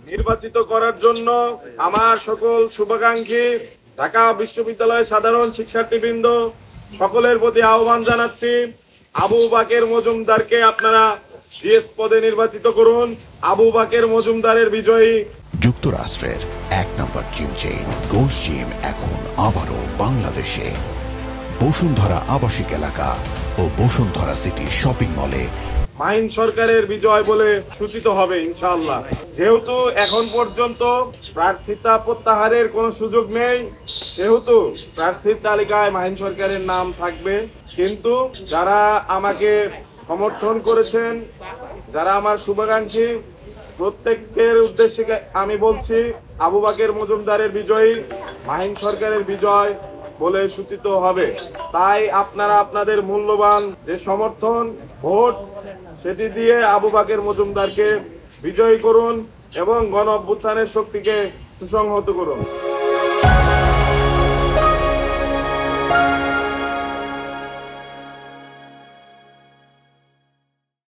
নির্বাচিত করার জন্য আমার সকল শুভাকাঙ্ক্ষী ঢাকা বিশ্ববিদ্যালয়ের সাধারণ শিক্ষার্থীবৃন্দ সকলের প্রতি আহ্বান জানাচ্ছি, আবু বাকের মজুমদারকে আপনারা জিএস পদে নির্বাচিত করুন। আবু বাকের মজুমদারের বিজয়ী। যুক্তরাষ্ট্রের 1 নম্বর জিম চেইন গোল্ডস জিম এখন আবারও বাংলাদেশে বসুন্ধরা আবাসিক এলাকা ও বসুন্ধরা সিটি শপিং মলে। মাহিন সরকারের বিজয় বলে সূচিত হবে ইনশাআল্লাহ। যেহেতু এখন পর্যন্ত প্রার্থিতা প্রত্যাহারের কোনো সুযোগ নেই, সেহেতু প্রার্থীর তালিকায় মাহিন সরকারের নাম থাকবে। কিন্তু যারা আমাকে সমর্থন করেছেন, যারা আমার শুভাকাঙ্ক্ষী, প্রত্যেকের উদ্দেশ্যে আমি বলছি, আবু বাকের মজুমদারের বিজয়ী, মাহিন সরকারের বিজয় বলে সূচিত হবে। তাই আপনারা আপনাদের মূল্যবান যে সমর্থন, ভোট, সেটি দিয়ে আবু বাকের মজুমদারকে বিজয়ী করুন এবং গণ অভ্যুত্থানের শক্তিকে সুসংহত করুন।